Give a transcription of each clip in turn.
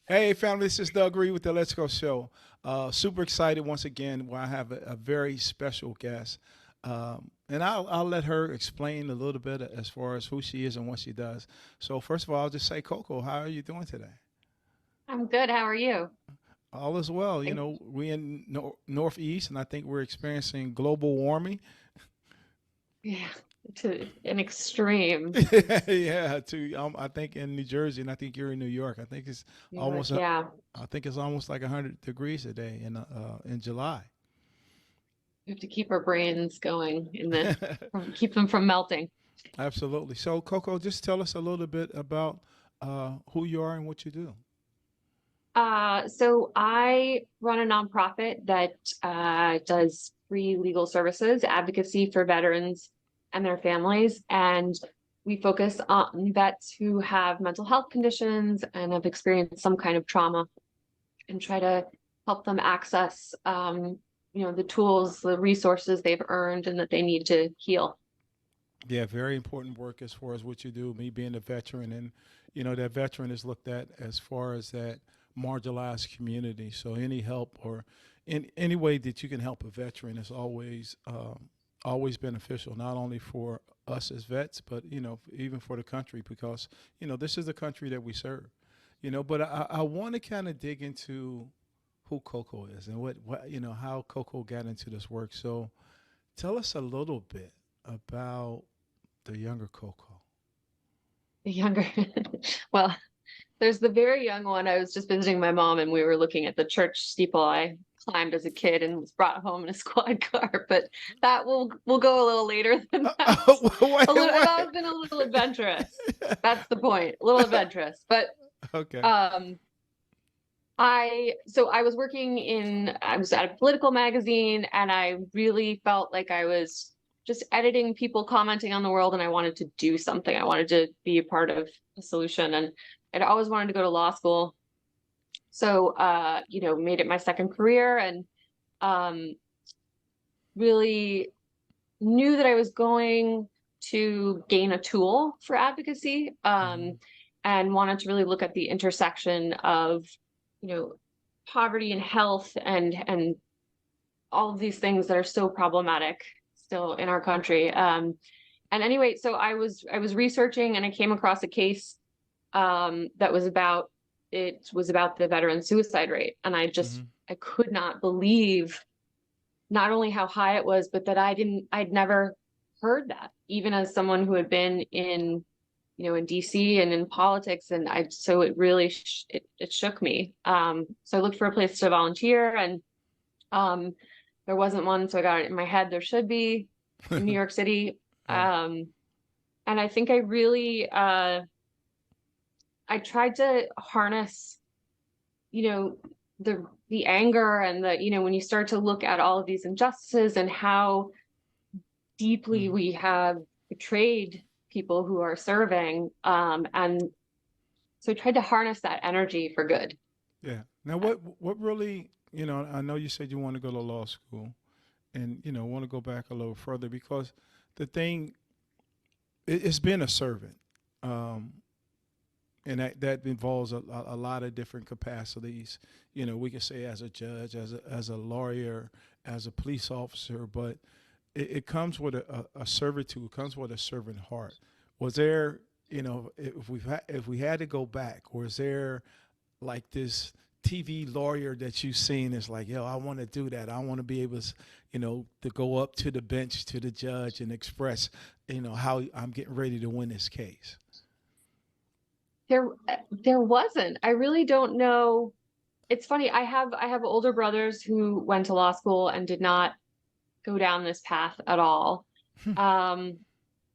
Hey, family, this is Doug Reed with the Let's Go Show. Super excited once again where I have a very special guest. And I'll let her explain a little bit as far as who she is and what she does. So, first of all, I'll just say, Coco, how are you doing today? I'm good. How are you? All is well. Thank We in Northeast, and I think we're experiencing global warming. Yeah, to an extreme. Yeah, I think in New Jersey, and I think you're in New York. New York, Almost, uh, yeah. I think it's almost like 100 degrees today in July. We have to keep our brains going keep them from melting. Absolutely. So, Coco, just tell us a little bit about who you are and what you do. So I run a nonprofit that does free legal services, advocacy for veterans and their families. And we focus on vets who have mental health conditions and have experienced some kind of trauma and try to help them access, the tools, the resources they've earned and that they need to heal. Yeah, very important work as far as what you do. Me being a veteran, and that veteran is looked at as far as that marginalized community. So any help or in any way that you can help a veteran is always beneficial, not only for us as vets, but even for the country, because this is the country that we serve. But I want to kind of dig into who Coco is and what how Coco got into this work. So tell us a little bit about the younger Coco. The younger, well, there's the very young one. I was just visiting my mom and we were looking at the church steeple I climbed as a kid and was brought home in a squad car, but that will go a little later than that. Wait, That wait. was been a little adventurous. That's the point. A little adventurous. But Okay. um I was I was at a political magazine and I really felt like I was just editing people commenting on the world and I wanted to do something. I wanted to be a part of a solution and I'd always wanted to go to law school. So made it my second career and um really knew that I was going to gain a tool for advocacy, Hmm. and wanted to really look at the intersection of, you know, poverty and health and all of these things that are so problematic still in our country. And anyway, so I was researching and I came across a case that was about the veteran suicide rate, and Hmm. I could not believe not only how high it was, but that I'd never heard that, even as someone who had been in DC and in politics. And so it really, it shook me. So I looked for a place to volunteer and, um, there wasn't one. So I got it in my head. There should be in New York City. Yeah. Um, and I think I tried to harness, you know, the anger and when you start to look at all of these injustices and how deeply Hmm. we have betrayed people who are serving. And so I tried to harness that energy for good. Yeah. Now, what really, I know you said you want to go to law school, and want to go back a little further because the thing it's being a servant. Um, and that involves a lot of different capacities. We can say as a judge, as a lawyer, as a police officer, but it comes with a servitude. It comes with a servant heart. Was there, if we had to go back, was there like this TV lawyer that you've seen is like, yo, I want to do that. I want to be able to, to go up to the bench to the judge and express, how I'm getting ready to win this case. There wasn't. I really don't know. It's funny. I have older brothers who went to law school and did not go down this path at all. Um,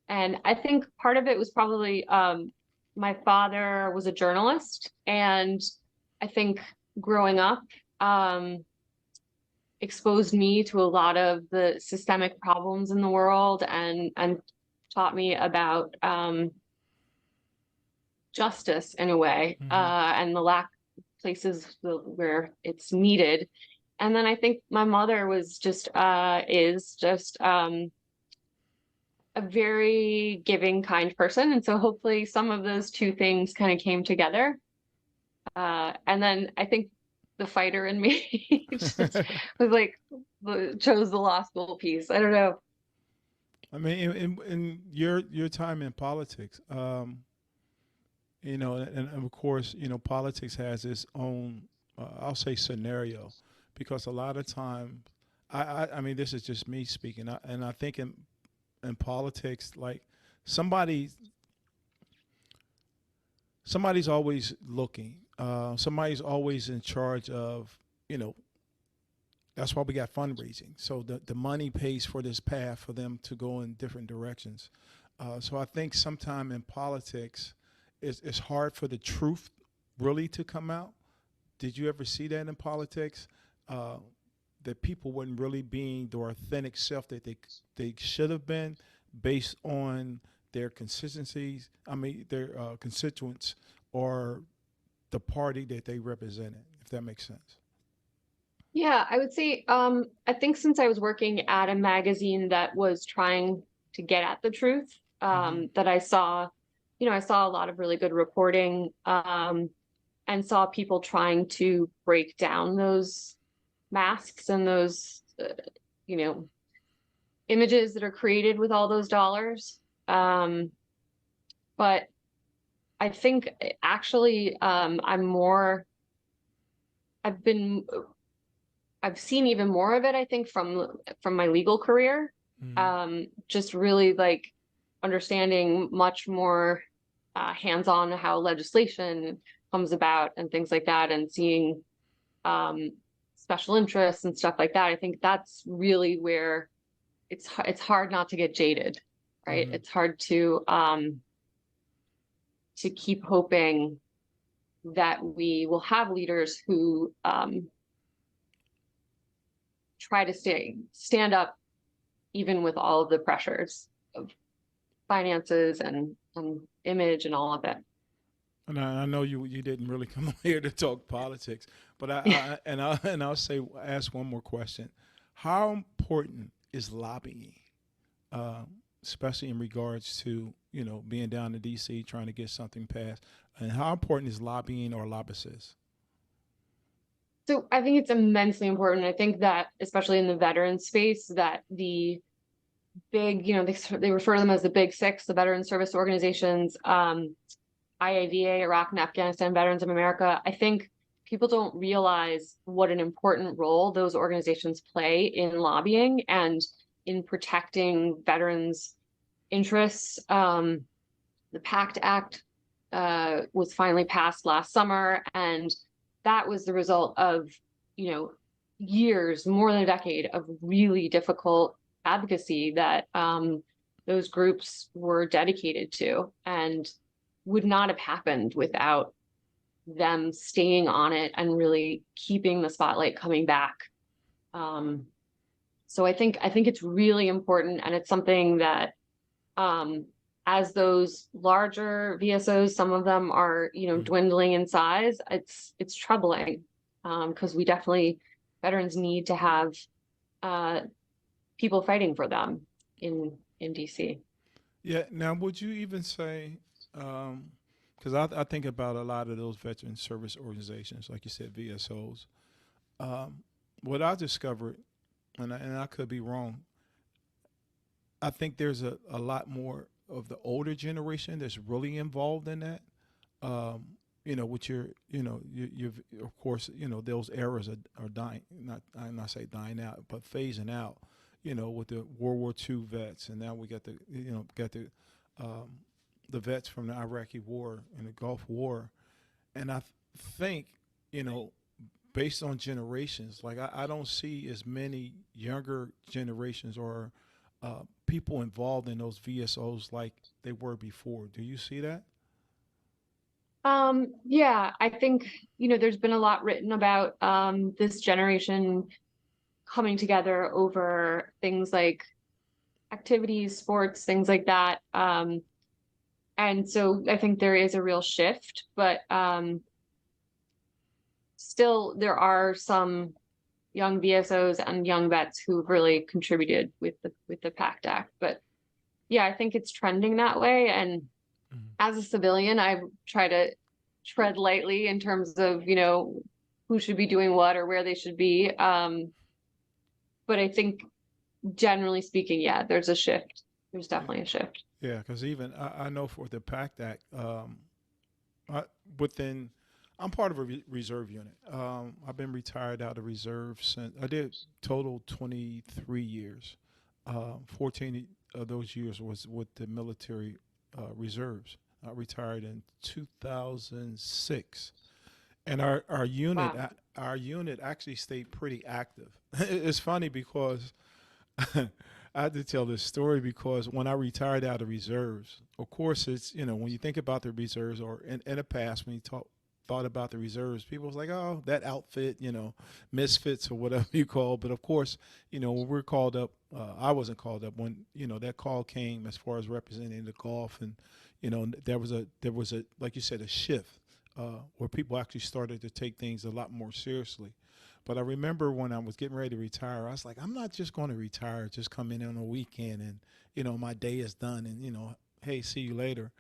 and I think part of it was probably my father was a journalist, and I think growing up exposed me to a lot of the systemic problems in the world and taught me about justice in a way, Hmm. and the lack of places where it's needed. And then I think my mother was just is just a very giving, kind person, and so hopefully some of those two things kind of came together. And then I think the fighter in me just was like, chose the law school piece. I don't know. I mean, in your time in politics, and of course, politics has its own, I'll say, scenario, because a lot of times, I mean, this is just me speaking, and I think in politics, like somebody somebody's always looking. Somebody's always in charge of, that's why we got fundraising. So the money pays for this path for them to go in different directions. So I think sometime in politics, it's hard for the truth really to come out. Did you ever see that in politics? That people weren't really being the authentic self that they should have been based on their consistencies, their constituents or the party that they represented, if that makes sense. Yeah, I would say, I think since I was working at a magazine that was trying to get at the truth, that I saw a lot of really good reporting, and saw people trying to break down those masks and those, images that are created with all those dollars. But I think actually, I've seen even more of it, I think, from my legal career. Just really like understanding much more hands-on how legislation comes about and things like that, and seeing special interests and stuff like that. I think that's really where it's hard not to get jaded, right? It's hard to keep hoping that we will have leaders who try to stand up even with all of the pressures of finances and image and all of it. And I know you didn't really come on here to talk politics, but I'll ask one more question. How important is lobbying, especially in regards to being down in DC trying to get something passed, and how important is lobbying or lobbyists? So I think it's immensely important. I think that especially in the veteran space, that the big, they refer to them as the big six, the veteran service organizations, IAVA, Iraq and Afghanistan Veterans of America. I think people don't realize what an important role those organizations play in lobbying and in protecting veterans' interests. The PACT Act was finally passed last summer, and that was the result of, years, more than a decade of really difficult advocacy that those groups were dedicated to, and would not have happened without them staying on it and really keeping the spotlight coming back. So I think it's really important, and it's something that, as those larger VSOs, some of them are, dwindling in size. It's troubling, because veterans need to have people fighting for them in DC. Yeah. Now, would you even say, because I think about a lot of those veteran service organizations, like you said, VSOs. What I discovered, and I could be wrong, I think there's a lot more of the older generation that's really involved in that. With your of course, those eras are dying, I'm not say dying out, but phasing out, with the World War II vets, and now we got the vets from the Iraqi War and the Gulf War. And I think, based on generations, like I don't see as many younger generations or people involved in those VSOs like they were before. Do you see that? Yeah, I think, there's been a lot written about this generation coming together over things like activities, sports, things like that. And so I think there is a real shift, but still there are some young VSOs and young vets who've really contributed with the PACT Act. But yeah, I think it's trending that way. And as a civilian, I try to tread lightly in terms of, who should be doing what or where they should be. But I think generally speaking, yeah, there's a shift. There's definitely a shift. Yeah, because even I know for the PACT Act, I, within, I'm part of a reserve unit. I've been retired out of reserve since I did total 23 years. 14 of those years was with the military reserves. I retired in 2006, and our unit Wow. our unit actually stayed pretty active. It's funny because I had to tell this story because when I retired out of reserves, of course, it's, when you think about the reserves or in the past, when you thought about the reserves, people was like, oh, that outfit, misfits or whatever you call. But of course, when we're called up, I wasn't called up when, that call came as far as representing the Gulf. And, there was a, like you said, a shift where people actually started to take things a lot more seriously. But I remember when I was getting ready to retire, I was like, I'm not just going to retire, just come in on a weekend and, my day is done and, hey, see you later.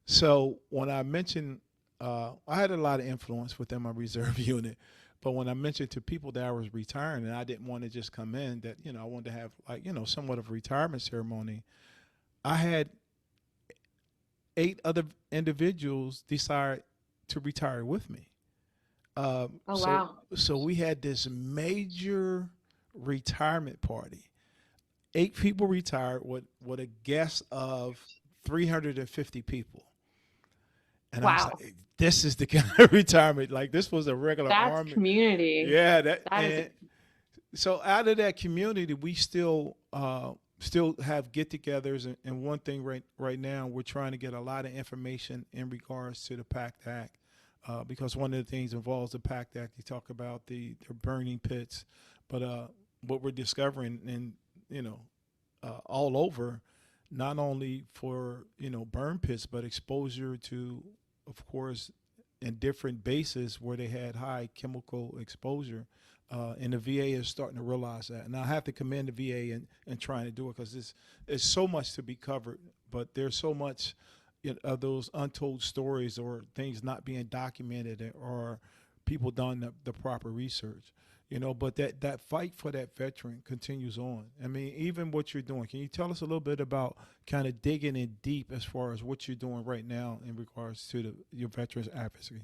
So when I mentioned, I had a lot of influence within my reserve unit, but when I mentioned to people that I was retiring and I didn't want to just come in, that, I wanted to have like, somewhat of a retirement ceremony, I had 8 other individuals decide to retire with me. Oh, So wow. so we had this major retirement party. 8 people retired with a guest of 350 people. And I was Wow. like, this is the kind of retirement. Like this was a regular That's army. community. Yeah, that That is, and so out of that community, we still have get-togethers. And one thing right now, we're trying to get a lot of information in regards to the PACT Act. Because one of the things involves the PACT Act, you talk about the burning pits, but what we're discovering, and all over, not only for burn pits, but exposure to, of course, in different bases where they had high chemical exposure, and the VA is starting to realize that. And I have to commend the VA in trying to do it because it's so much to be covered, but there's so much of those untold stories or things not being documented or people done the proper research, but that fight for that veteran continues on. I mean, even what you're doing, can you tell us a little bit about kind of digging in deep as far as what you're doing right now in regards to your veterans advocacy?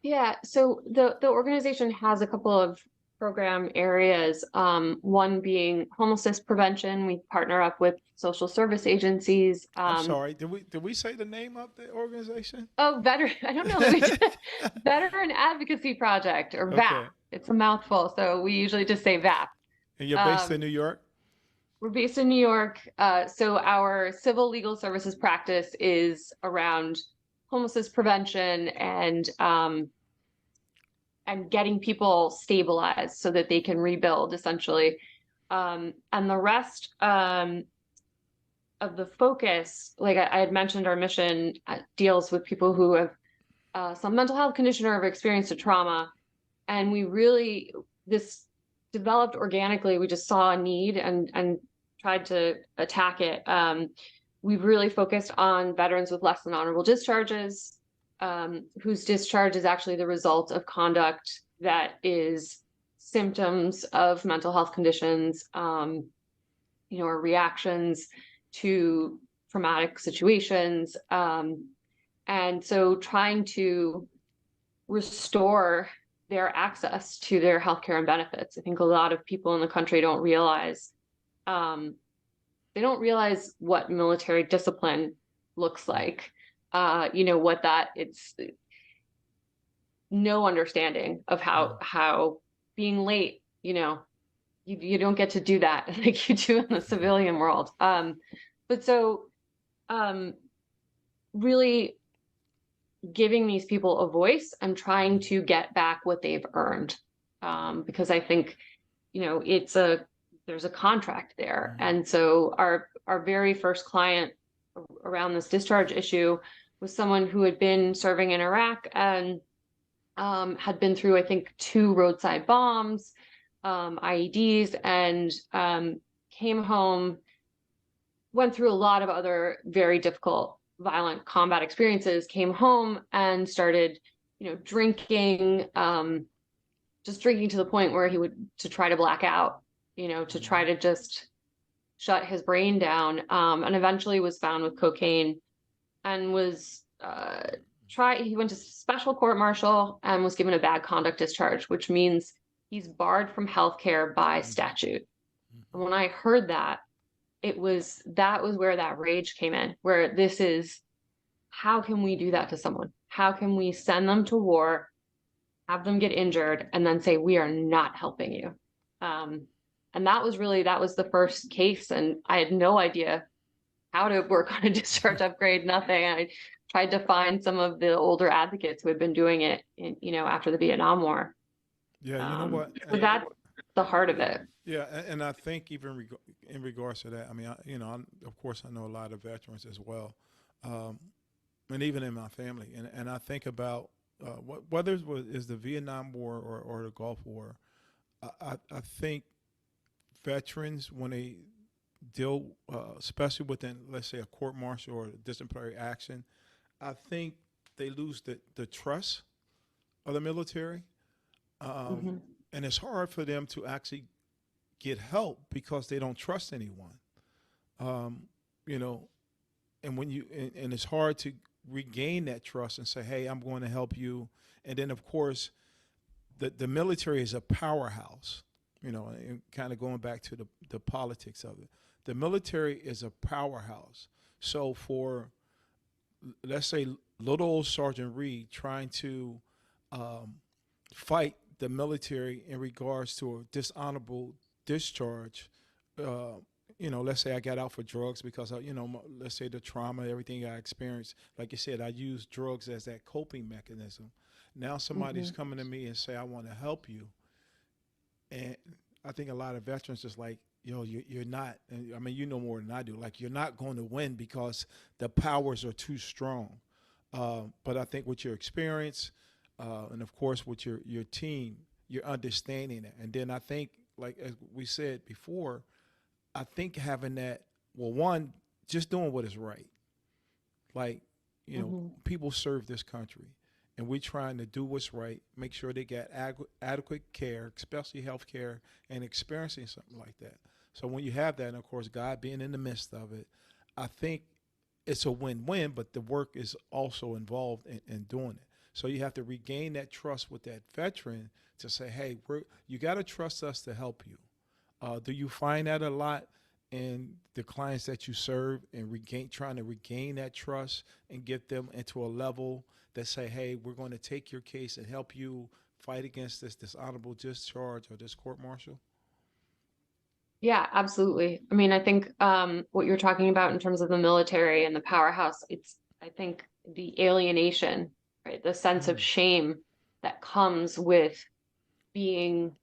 yeah. So the organization has a couple of program areas. One being homelessness prevention. We partner up with social service agencies. I'm sorry, did we say the name of the organization? Oh, veteran. I don't know that we did. Veteran Advocacy Project, or VAP. Okay. It's a mouthful, so we usually just say VAP. And you're based in Um, New York? we're based in New York. So our civil legal services practice is around homelessness prevention and getting people stabilized so that they can rebuild, essentially. And the rest of the focus, like I had mentioned, our mission deals with people who have some mental health condition or have experienced a trauma. And this developed organically. We just saw a need and tried to attack it. We've really focused on veterans with less than honorable discharges, whose discharge is actually the result of conduct that is symptoms of mental health conditions, or reactions to traumatic situations. And so trying to restore their access to their healthcare and benefits. I think a lot of people in the country don't realize what military discipline looks like. It's no understanding of how being late, you don't get to do that like you do in the civilian world. But so really giving these people a voice and trying to get back what they've earned. Because I think, there's a contract there. And so our very first client around this discharge issue was someone who had been serving in Iraq and had been through, I think, 2 roadside bombs, IEDs, and came home, went through a lot of other very difficult violent combat experiences, came home and started, drinking, just drinking to the point where he would to try to black out, to try to just shut his brain down, and eventually was found with cocaine and was he went to special court martial and was given a bad conduct discharge, which means he's barred from healthcare by statute. And when I heard that, that was where that rage came in, where this is, how can we do that to someone? How can we send them to war, have them get injured, and then say, we are not helping you? And that was the first case. And I had no idea how to work on a discharge upgrade, nothing. I tried to find some of the older advocates who had been doing it after the Vietnam War. Yeah, you know what? So that's the heart of it. Yeah, and I think even in regards to that, I mean, of course, I know a lot of veterans as well, and even in my family, and I think about whether it is the Vietnam War or the Gulf War. I think veterans, when they deal, especially within, let's say, a court martial or disciplinary action, I think they lose the trust of the military, and it's hard for them to actually get help because they don't trust anyone. And when and it's hard to regain that trust and say, hey, I'm going to help you. And then, of course, the military is a powerhouse, and kind of going back to the politics of it. The military is a powerhouse. So for, let's say, little old Sergeant Reed trying to fight the military in regards to a dishonorable discharge, let's say I got out for drugs because, let's say the trauma, everything I experienced, like you said, I used drugs as that coping mechanism. Now somebody's coming to me and say, I want to help you. And I think a lot of veterans just like, you're not, I mean, you know more than I do, like you're not going to win because the powers are too strong. But I think with your experience, and of course with your team, you're understanding it. And then I think, like as we said before, I think having that, well, one, just doing what is right. Like, people serve this country, and we're trying to do what's right, make sure they get adequate care, especially health care, and experiencing something like that. So when you have that, and of course, God being in the midst of it, I think it's a win-win, but the work is also involved in doing it. So you have to regain that trust with that veteran to say, hey, you got to trust us to help you. Do you find that a lot in the clients that you serve and trying to regain that trust and get them into a level that say, hey, we're going to take your case and help you fight against this dishonorable discharge or this court martial? Yeah, absolutely. I mean, I think what you're talking about in terms of the military and the powerhouse, I think the alienation, right? The sense of shame that comes with being,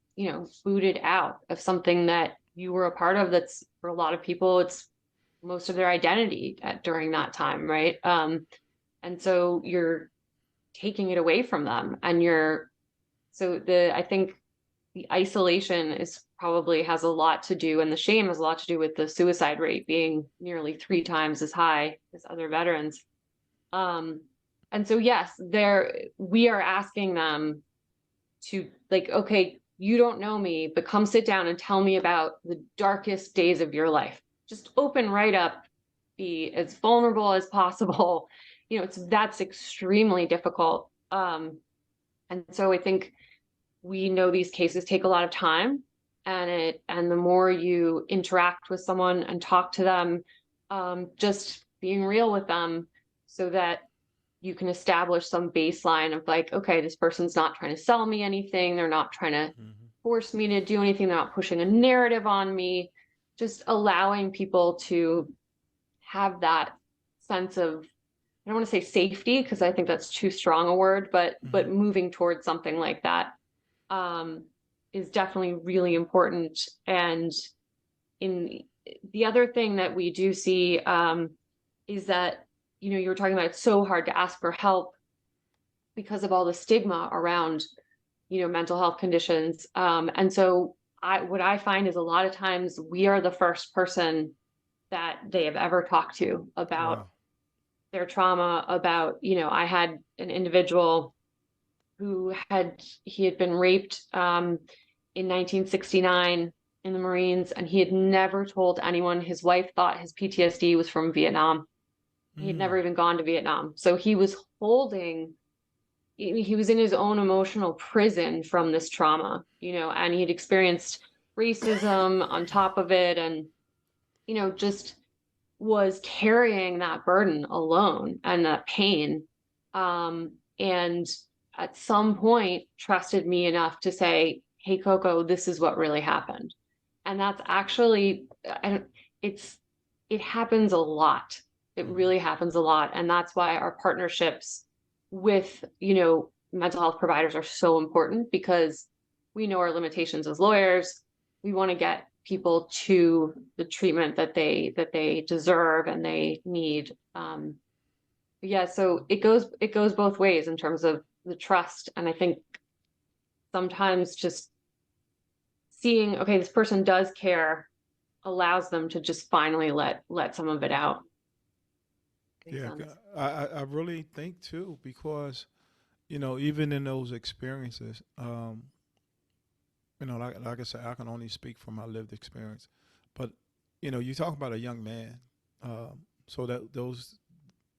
booted out of something that you were a part of. That's, for a lot of people, it's most of their identity during that time, right? And so you're taking it away from them, and I think the isolation has a lot to do, and the shame has a lot to do with the suicide rate being nearly 3 times as high as other veterans. And so, yes, we are asking them to, like, okay, you don't know me, but come sit down and tell me about the darkest days of your life. Just open right up, be as vulnerable as possible. That's extremely difficult. And so I think we know these cases take a lot of time, and the more you interact with someone and talk to them, just being real with them so that you can establish some baseline of like, okay, this person's not trying to sell me anything. They're not trying to force me to do anything. They're not pushing a narrative on me. Just allowing people to have that sense of, I don't want to say safety, because I think that's too strong a word, but moving towards something like that is definitely really important. And the other thing that we do see is that, you were talking about, it's so hard to ask for help because of all the stigma around, mental health conditions. And so what I find is a lot of times we are the first person that they have ever talked to about their trauma about, I had an individual who had been raped in 1969 in the Marines, and he had never told anyone. His wife thought his PTSD was from Vietnam. He had never even gone to Vietnam. So he was he was in his own emotional prison from this trauma, and he had experienced racism on top of it, and, just was carrying that burden alone and that pain. And at some point trusted me enough to say, hey, Coco, this is what really happened. And that's actually, it happens a lot. It really happens a lot. And that's why our partnerships with, mental health providers are so important, because we know our limitations as lawyers. We want to get people to the treatment that they deserve and they need. Yeah, so it goes both ways in terms of the trust. And I think sometimes just seeing, okay, this person does care, allows them to just finally let some of it out. Makes Yeah, sense. I really think too, because, even in those experiences, like I said, I can only speak from my lived experience. But, you talk about a young man, so that those,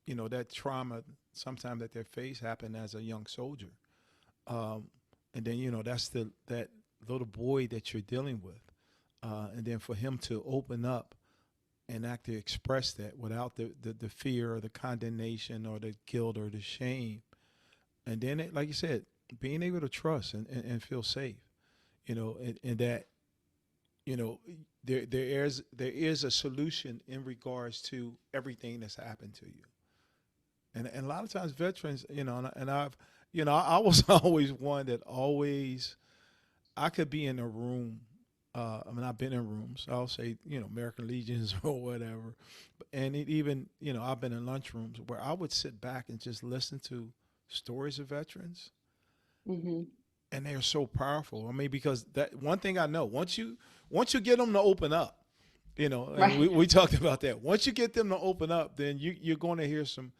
that trauma sometimes that they face happened as a young soldier. And then, that's that little boy that you're dealing with. And then for him to open up and actually express that without the fear or the condemnation or the guilt or the shame. And then, like you said, being able to trust and feel safe, and that, there is a solution in regards to everything that's happened to you. And a lot of times veterans, and I've, I was always one that always, I could be in a room. I've been in rooms, I'll say, American Legions or whatever. And even, I've been in lunchrooms where I would sit back and just listen to stories of veterans. Mm-hmm. And they're so powerful. I mean, because that one thing I know, once you get them to open up, and Right. we talked about that. Once you get them to open up, then you're going to hear some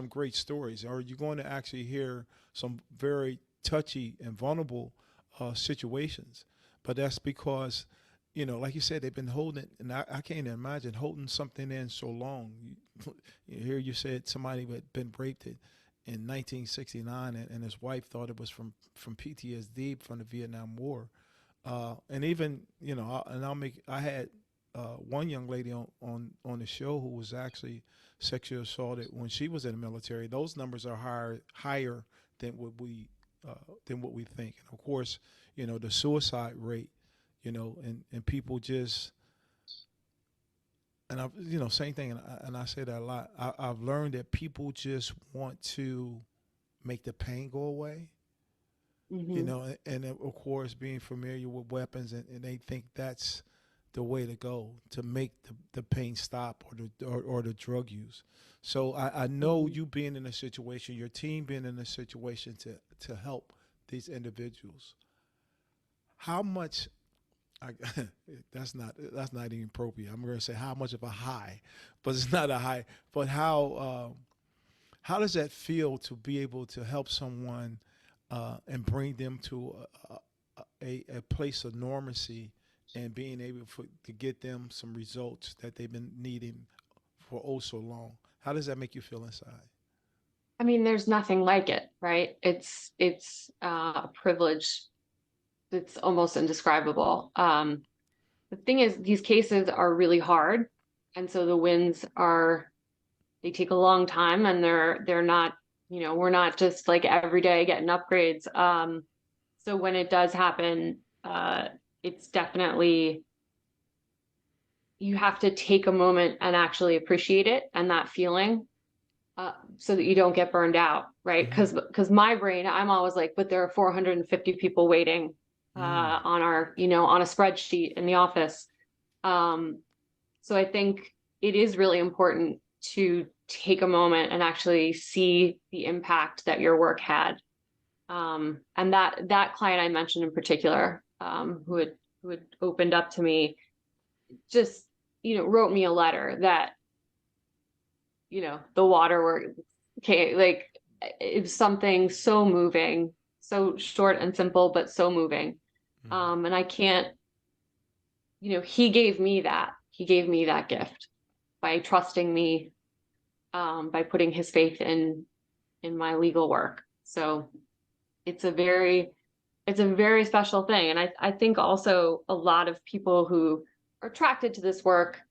great stories, or you're going to actually hear some very touchy and vulnerable situations. But that's because, like you said, they've been holding it, and I can't imagine holding something in so long. Here you said somebody had been raped in 1969, and his wife thought it was from PTSD from the Vietnam War, and even I had one young lady on the show who was actually sexually assaulted when she was in the military. Those numbers are higher than what we think, and of course, the suicide rate, and people just, and I, same thing, and I say that a lot. I've learned that people just want to make the pain go away, Mm-hmm. and of course, being familiar with weapons, and they think that's the way to go to make the pain stop, or the drug use. So I know Mm-hmm. you being in a situation, your team being in a situation to help these individuals. How much? I, that's not even appropriate. I'm going to say how much of a high, but it's not a high. But how does that feel to be able to help someone and bring them to a place of normalcy, and being able to get them some results that they've been needing for oh so long? How does that make you feel inside? I mean, there's nothing like it, right? It's a privilege. It's almost indescribable. The thing is, these cases are really hard, and so the wins they take a long time, and they're not, we're not just like every day getting upgrades. So when it does happen, it's definitely, you have to take a moment and actually appreciate it and that feeling, so that you don't get burned out, right? Mm-hmm. Because my brain, I'm always like, but there are 450 people waiting Mm. on our, on a spreadsheet in the office. So I think it is really important to take a moment and actually see the impact that your work had. And that client I mentioned in particular, who had opened up to me, just, wrote me a letter that, the waterworks. Okay, like it's something so moving, so short and simple, but so moving. And I can't, he gave me that gift by trusting me, by putting his faith in my legal work. So it's a very special thing. And I think also a lot of people who are attracted to this work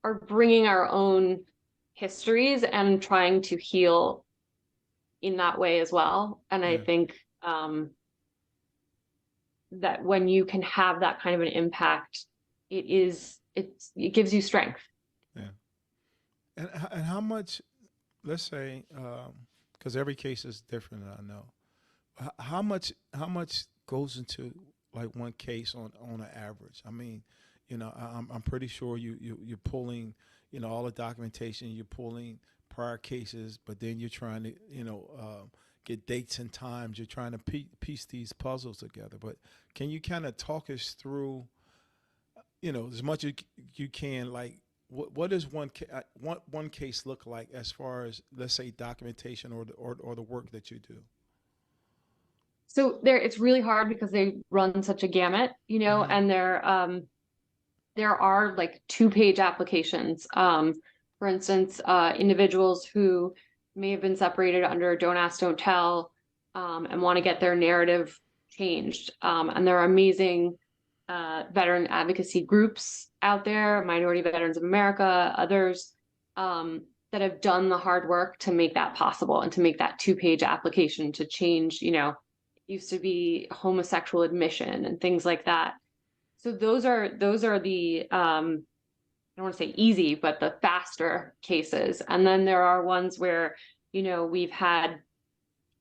are bringing our own histories and trying to heal in that way as well. And I think that when you can have that kind of an impact, it gives you strength. Yeah. And how much, let's say, because every case is different, I know. How much goes into like one case on an average? I mean, I'm pretty sure you're pulling, all the documentation, you're pulling prior cases, but then you're trying to, get dates and times. You're trying to piece these puzzles together. But can you kind of talk us through, as much as you can, like what does one case look like as far as, let's say, documentation or the work that you do? So it's really hard because they run such a gamut, and there are like 2-page applications. For instance, individuals who may have been separated under Don't Ask, Don't Tell, and want to get their narrative changed. And there are amazing veteran advocacy groups out there, Minority Veterans of America, others, that have done the hard work to make that possible and to make that 2-page application to change, used to be homosexual admission and things like that. So those are the I don't want to say easy, but the faster cases. And then there are ones where, we've had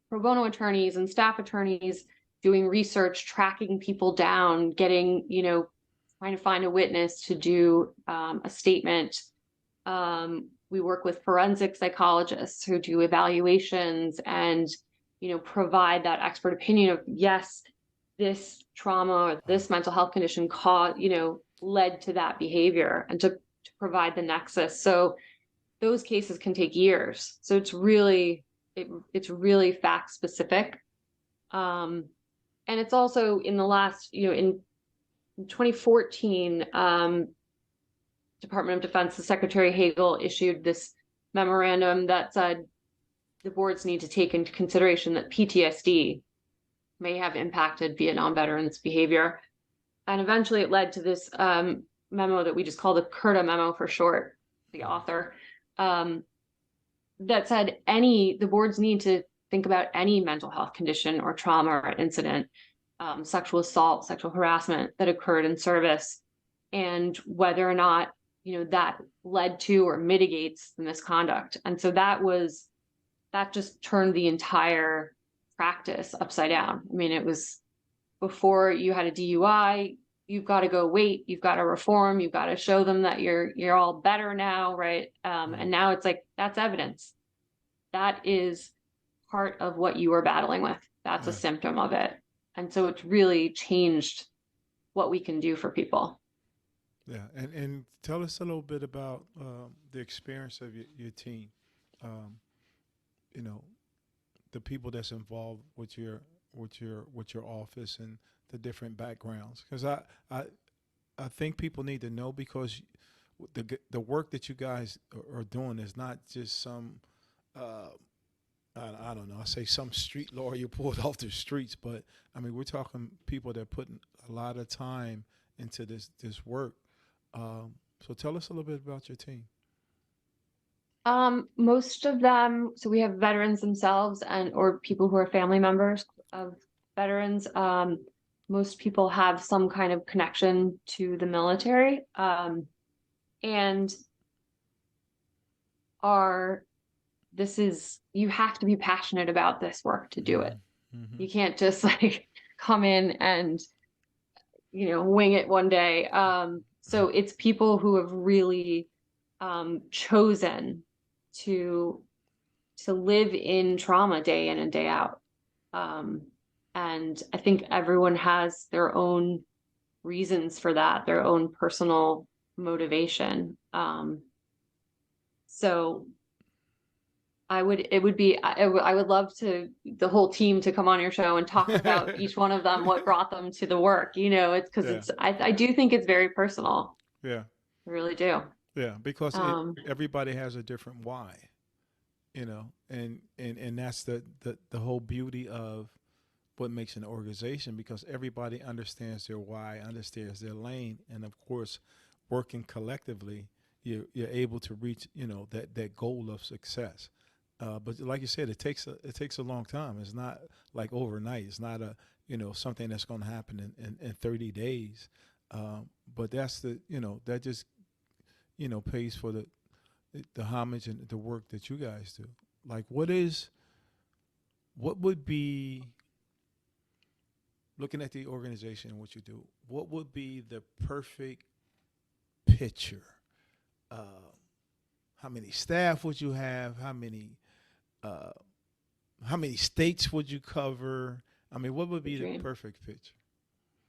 pro bono attorneys and staff attorneys doing research, tracking people down, getting, trying to find a witness to do a statement. We work with forensic psychologists who do evaluations and, provide that expert opinion of, yes, this trauma or this mental health condition led to that behavior, and to provide the nexus. So those cases can take years. So it's really fact specific. And it's also in the last, in 2014, Department of Defense, the Secretary Hagel issued this memorandum that said the boards need to take into consideration that PTSD may have impacted Vietnam veterans' behavior. And eventually it led to this memo that we just call the CURTA memo for short, the author, that said the boards need to think about any mental health condition or trauma or incident, sexual assault, sexual harassment that occurred in service, and whether or not, that led to or mitigates the misconduct. And so that just turned the entire practice upside down. I mean, it was before you had a DUI, you've got to go wait, you've got to reform, you've got to show them that you're all better now, right? And now it's like, that's evidence. That is part of what you are battling with. That's a symptom of it. And so it's really changed what we can do for people. Yeah, and tell us a little bit about the experience of your team. The people that's involved with your office and the different backgrounds, because I think people need to know, because the work that you guys are doing is not just some I don't know, I say some street lawyer pulled off the streets, but I mean, we're talking people that are putting a lot of time into this work. So tell us a little bit about your team. Most of them, so we have veterans themselves or people who are family members of veterans. Most people have some kind of connection to the military, and you have to be passionate about this work to do it. Mm-hmm. You can't just come in and, wing it one day. So it's people who have really, chosen to live in trauma day in and day out. And I think everyone has their own reasons for that, their own personal motivation. So I would love the whole team to come on your show and talk about each one of them, what brought them to the work, it's because I do think it's very personal. Yeah. I really do. Yeah. Because everybody has a different why, and that's the whole beauty of what makes an organization, because everybody understands their why, understands their lane. And of course, working collectively, you're able to reach, that goal of success. But like you said, it takes a long time. It's not like overnight. It's not something that's going to happen in 30 days. But that's that just pays for the homage and the work that you guys do. Like, what would be, looking at the organization and what you do, what would be the perfect picture? How many staff would you have? How many states would you cover? I mean, what would be the perfect picture?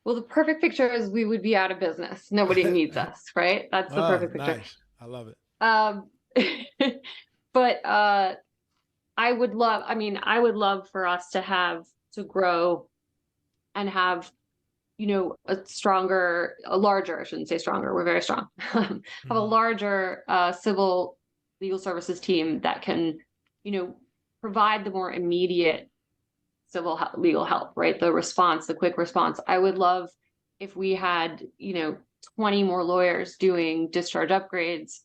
Well, the perfect picture is we would be out of business. Nobody needs us, right? That's the perfect picture. Nice. I love it. But I would love for us to grow and have, a larger, I shouldn't say stronger, we're very strong, have a larger civil legal services team that can, provide the more immediate civil legal help, right? The quick response. I would love if we had, 20 more lawyers doing discharge upgrades.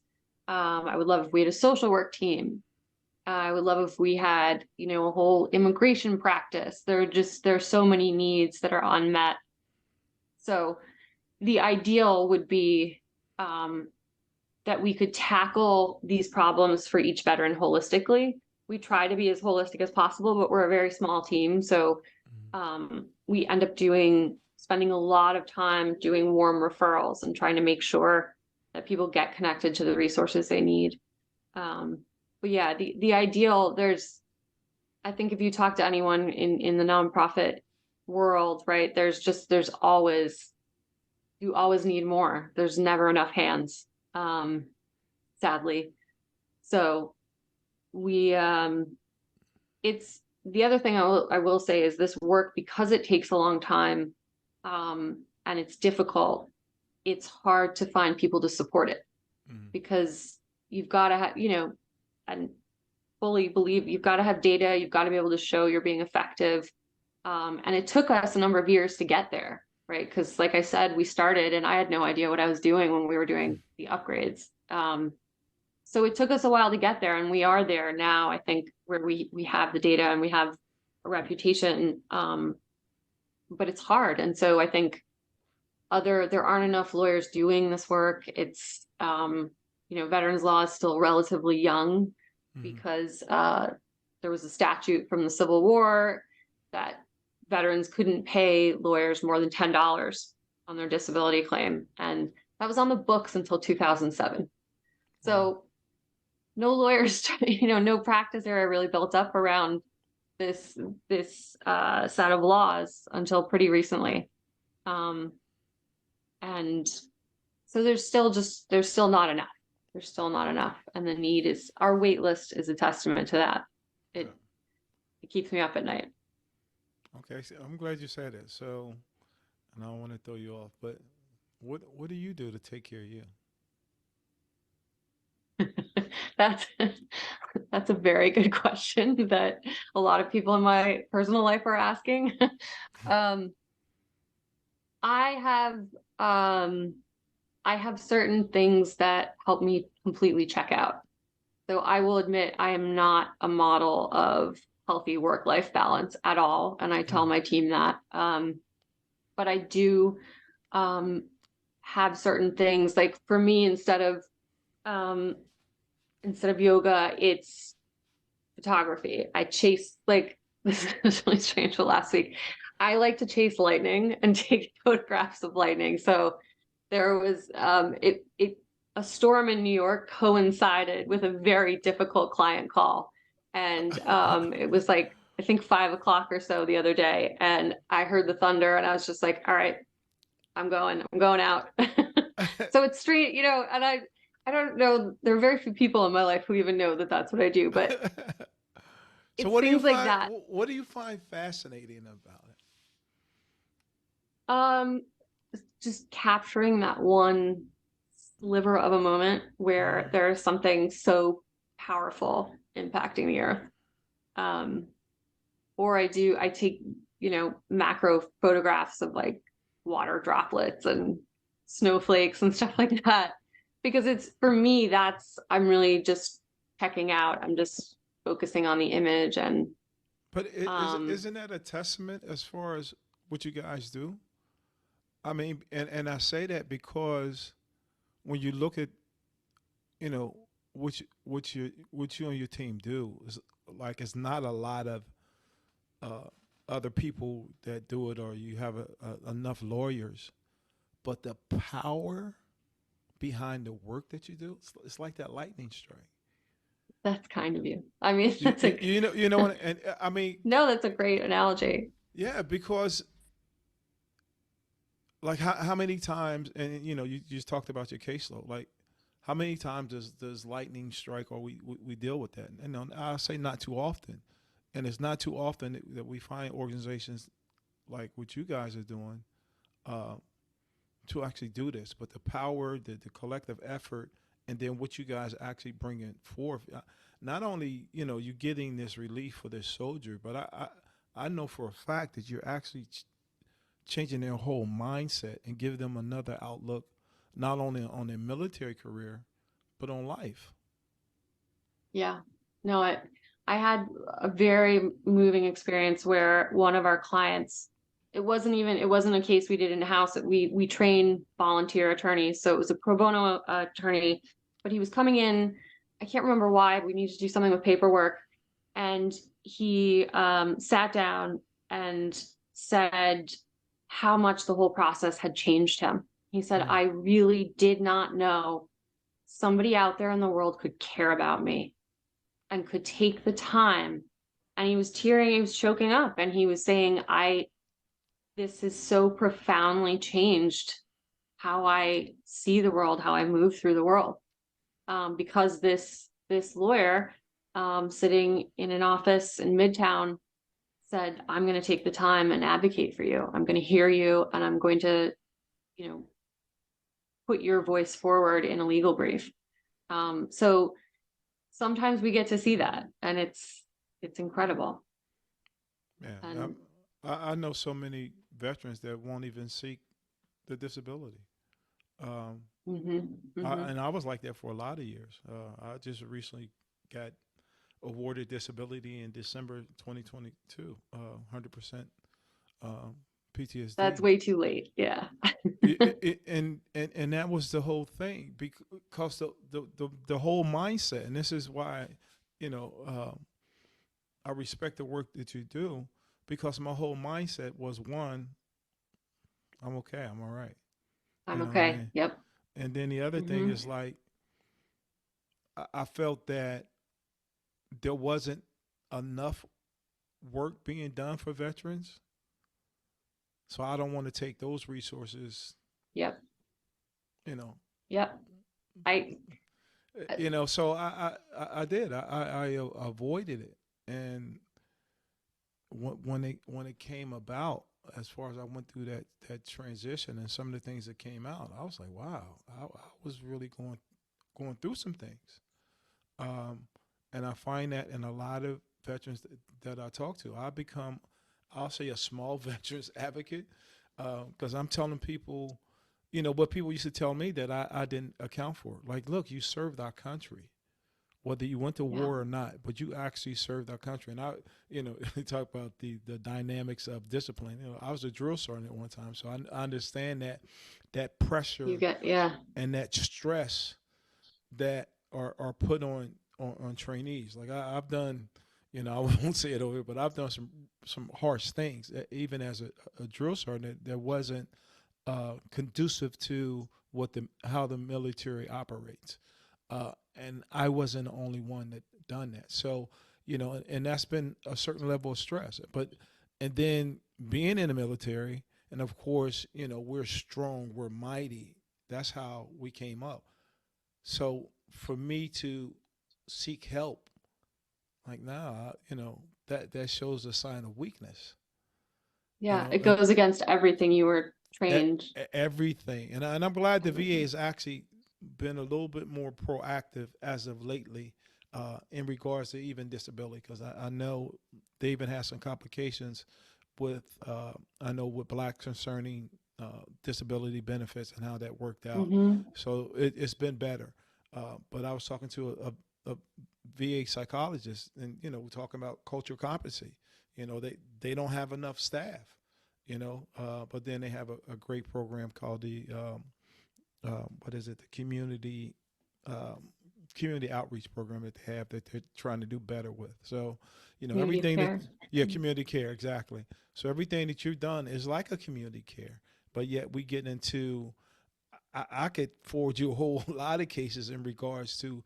I would love if we had a social work team. I would love if we had, a whole immigration practice. There's so many needs that are unmet. So the ideal would be that we could tackle these problems for each veteran holistically. We try to be as holistic as possible, but we're a very small team. So we end up spending a lot of time doing warm referrals and trying to make sure that people get connected to the resources they need. But yeah, the ideal, I think if you talk to anyone in the nonprofit world, right, you always need more. There's never enough hands, sadly. So it's the other thing I will say is this work, because it takes a long time, and it's difficult, it's hard to find people to support it, because you've got to have, and fully believe you've got to have data, you've got to be able to show you're being effective. And it took us a number of years to get there, right? Because like I said, we started and I had no idea what I was doing when we were doing the upgrades. So it took us a while to get there, and we are there now, I think, where we have the data and we have a reputation, but it's hard. And so I think there aren't enough lawyers doing this work. It's, veterans law is still relatively young because there was a statute from the Civil War that veterans couldn't pay lawyers more than $10 on their disability claim. And that was on the books until 2007. So no lawyers, no practice area really built up around this set of laws until pretty recently. And so there's still not enough. There's still not enough. And the need our wait list is a testament to that. It keeps me up at night. Okay. So I'm glad you said it. So, and I don't want to throw you off, but what do you do to take care of you? That's a very good question that a lot of people in my personal life are asking. I have certain things that help me completely check out. So I will admit I am not a model of healthy work-life balance at all, and I tell my team that. But I do have certain things, like for me, instead of yoga, it's photography. I chase, like, this is really strange, but last week I like to chase lightning and take photographs of lightning. So there was a storm in New York coincided with a very difficult client call, and it was like, I think 5 o'clock or so the other day, and I heard the thunder and I was just like, all right, I'm going out. So it's street, and I don't know. There are very few people in my life who even know that that's what I do, but So it's what do you things like find? that. What do you find fascinating about it? Um, just capturing that one sliver of a moment where there's something so powerful impacting the earth. Or I take, macro photographs of like water droplets and snowflakes and stuff like that. Because it's, for me, I'm really just checking out. I'm just focusing on the image and But isn't that a testament as far as what you guys do? I mean, and I say that because when you look at, you know, what you and your team do, is like it's not a lot of uh, other people that do it, or you have enough lawyers, but the power behind the work that you do, it's like that lightning strike. that's kind of you. I mean, You, you know what, and I mean, no, that's a great analogy. yeah, because like how many times, and you just talked about your caseload, like how many times does lightning strike, or we deal with that? And I'll say not too often, and it's not too often that we find organizations like what you guys are doing uh, to actually do this. But the power, the collective effort, and then what you guys actually bringing forth. Not only you getting this relief for this soldier, but I know for a fact that you're actually changing their whole mindset and giving them another outlook, not only on their military career, but on life. Yeah. No, I had a very moving experience where one of our clients, it wasn't a case we did in-house. We train volunteer attorneys. So it was a pro bono attorney, but he was coming in, I can't remember why, we needed to do something with paperwork. And he sat down and said how much the whole process had changed him. He said, I really did not know somebody out there in the world could care about me and could take the time. And he was tearing, he was choking up, and he was saying, this has so profoundly changed how I see the world, how I move through the world. Because this lawyer sitting in an office in Midtown said, I'm going to take the time and advocate for you. I'm going to hear you, and I'm going to, put your voice forward in a legal brief. So sometimes we get to see that, and it's incredible. Man, And I know so many veterans that won't even seek the disability. And I was like that for a lot of years. I just recently got awarded disability in December 2022, 100% PTSD. That's way too late. Yeah. And that was the whole thing, because the whole mindset, and this is why, I respect the work that you do, because my whole mindset was, one, I'm okay, I'm all right. I'm You know okay. what I mean? Yep. And then the other thing is, like, I felt that there wasn't enough work being done for veterans. So I don't want to take those resources, Yep. you know. Yep. So I did. I avoided it. And when it came about, as far as I went through that transition and some of the things that came out, I was like, wow, I was really going through some things. And I find that in a lot of veterans that I talk to, I'll say a small veterans advocate, because I'm telling people, what people used to tell me that I didn't account for. Like, look, you served our country, whether you went to war or not, but you actually served our country. And you talk about the dynamics of discipline. I was a drill sergeant at one time, so I understand that pressure and that stress that are put on trainees. Like I've done, I won't say it over here, but I've done some harsh things, even as a drill sergeant, that wasn't conducive to how the military operates. And I wasn't the only one that done that. So, and that's been a certain level of stress. And then being in the military, and of course, we're strong, we're mighty. That's how we came up. So for me to seek help, like, nah, that shows a sign of weakness. Yeah, it goes against everything you were trained. Everything. And I'm glad the VA has actually been a little bit more proactive as of lately in regards to even disability, because I know they even had some complications with, I know with Blacks concerning disability benefits and how that worked out. So it's been better. But I was talking to a VA psychologist, and we're talking about cultural competency. They don't have enough staff. But then they have a great program called the what is it? The community outreach program that they have that they're trying to do better with. So everything care. Community care, exactly. So everything that you've done is like a community care, but yet we get into. I could forward you a whole lot of cases in regards to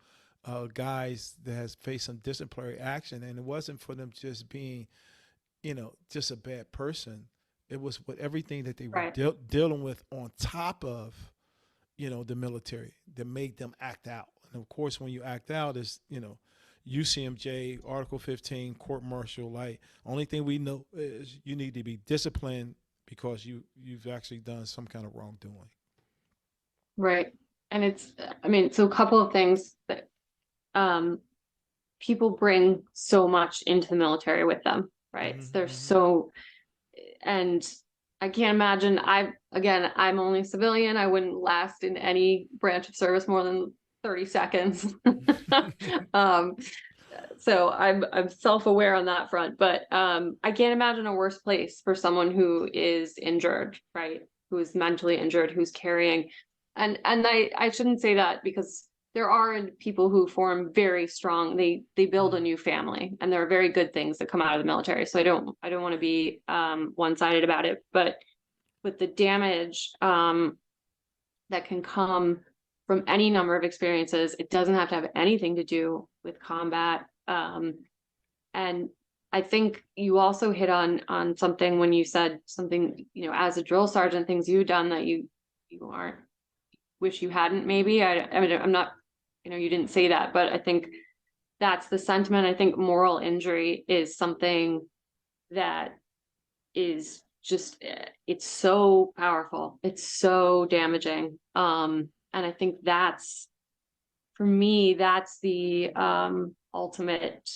guys that has faced some disciplinary action, and it wasn't for them just being, just a bad person. It was with everything that they were dealing with on top of, the military that made them act out. And of course, when you act out is, UCMJ, Article 15, court martial. Like, only thing we know is you need to be disciplined because you've actually done some kind of wrongdoing. Right. And so a couple of things that people bring so much into the military with them, right? And I can't imagine, I'm only a civilian. I wouldn't last in any branch of service more than 30 seconds. So I'm self-aware on that front, but I can't imagine a worse place for someone who is injured, right? Who is mentally injured, who's carrying. And I shouldn't say that, because there are people who form very strong, they build a new family, and there are very good things that come out of the military. So I don't want to be one-sided about it, but with the damage that can come from any number of experiences, it doesn't have to have anything to do with combat. And I think you also hit on something when you said something, as a drill sergeant, things you've done that you aren't, wish you hadn't, maybe. I mean, I'm not, you didn't say that, but I think that's the sentiment. I think moral injury is something that is just, it's so powerful. It's so damaging. And I think that's, for me, that's the ultimate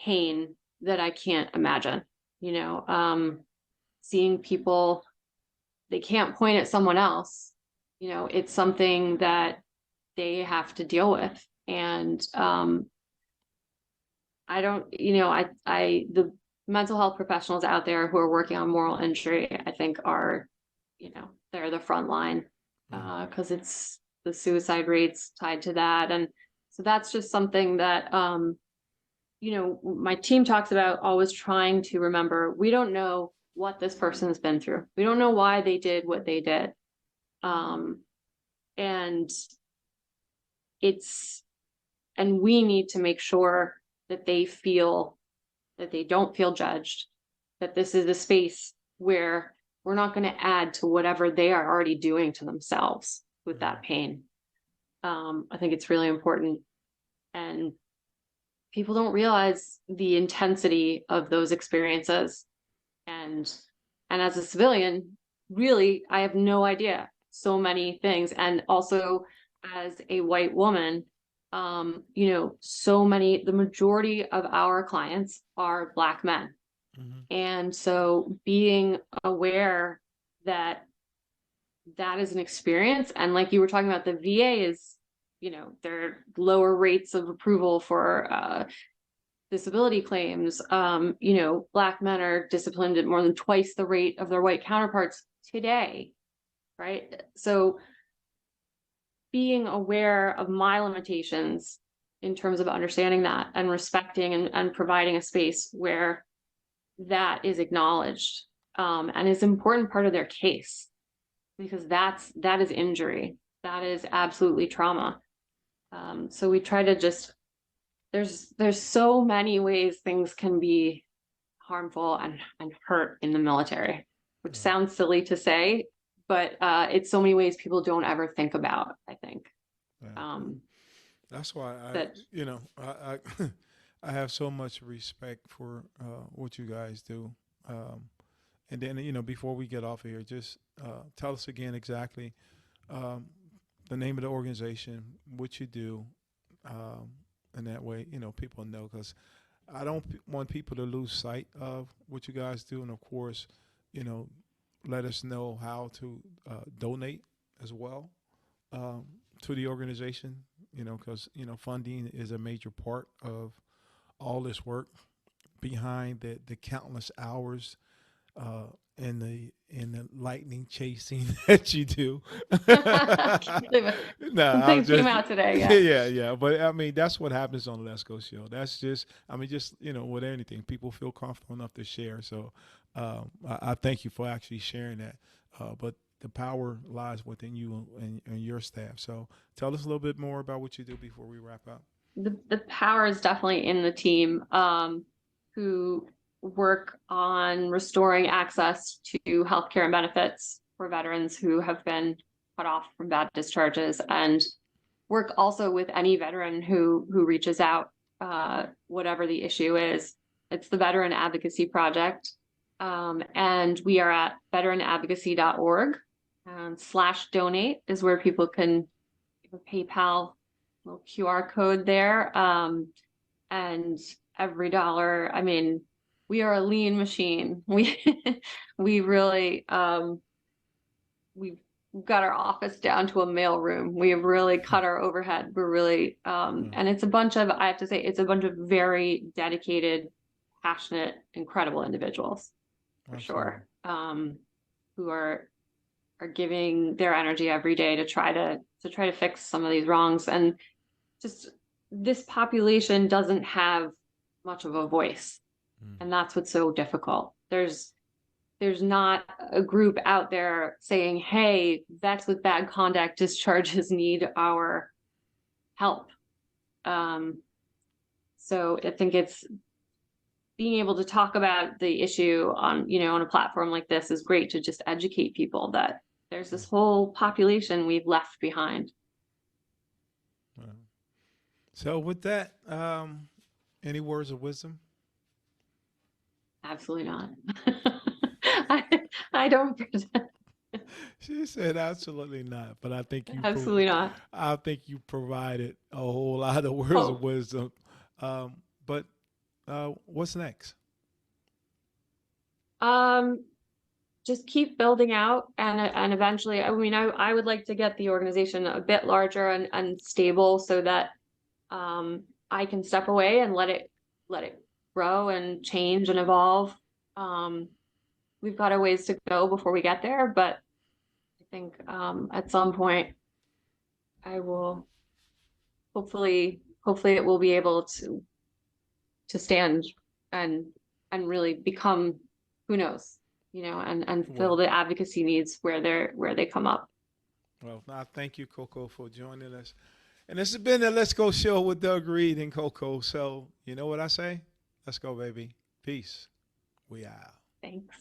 pain that I can't imagine, seeing people, they can't point at someone else. It's something that they have to deal with. And the mental health professionals out there who are working on moral injury, I think are, they're the front line, because it's the suicide rates tied to that. And so that's just something that, my team talks about, always trying to remember, we don't know what this person has been through. We don't know why they did what they did. And we need to make sure that they feel that they don't feel judged, that this is a space where we're not going to add to whatever they are already doing to themselves with that pain. I think it's really important. And people don't realize the intensity of those experiences. And as a civilian, really, I have no idea so many things. And also as a white woman, the majority of our clients are Black men. And so being aware that that is an experience, and like you were talking about, the VA is, there are lower rates of approval for disability claims. Black men are disciplined at more than twice the rate of their white counterparts today, right? So being aware of my limitations in terms of understanding that and respecting and providing a space where that is acknowledged and is an important part of their case, because that is injury. That is absolutely trauma. So we try to just, there's so many ways things can be harmful and hurt in the military, which sounds silly to say, but it's so many ways people don't ever think about, I think. Yeah. That's why That I I have so much respect for what you guys do. Um, and then before we get off of here, just tell us again exactly um, the name of the organization, what you do, and that way people know, because I don't want people to lose sight of what you guys do, and of course, you know, let us know how to donate as well um, to the organization. Because funding is a major part of all this work behind the countless hours uh, and the lightning chasing that you do. No, some I'm things came just out today. Yeah. yeah. But I mean, that's what happens on the Let's Go show. That's just, I mean, just with anything, people feel comfortable enough to share. So I thank you for actually sharing that. But the power lies within you and your staff. So tell us a little bit more about what you do before we wrap up. The power is definitely in the team who work on restoring access to healthcare and benefits for veterans who have been cut off from bad discharges, and work also with any veteran who reaches out, whatever the issue is. It's the Veteran Advocacy Project, and we are at veteranadvocacy.org. /donate is where people can give a PayPal little QR code there. And every dollar, I mean, we are a lean machine. We really, we've got our office down to a mail room. We have really cut our overhead. We're really, and it's a bunch of, I have to say, it's a bunch of very dedicated, passionate, incredible individuals for sure. Who are giving their energy every day to try to fix some of these wrongs. And just this population doesn't have much of a voice. And that's what's so difficult. There's not a group out there saying, hey, vets with bad conduct discharges need our help. So I think it's being able to talk about the issue on a platform like this is great, to just educate people that there's this whole population we've left behind. So with that, any words of wisdom? Absolutely not. I don't pretend. She said absolutely not, but I think Absolutely not. I think you provided a whole lot of words of wisdom. But what's next? Just keep building out, and eventually, I mean, I would like to get the organization a bit larger and stable, so that I can step away and let it grow and change and evolve. We've got a ways to go before we get there, but I think at some point I will hopefully it will be able to stand and really become, who knows, and fill the advocacy needs where they come up. Well, I thank you, Coco, for joining us. And this has been the Let's Go show with Doug Reed and Coco. So you know what I say? Let's go, baby. Peace. We out. Thanks.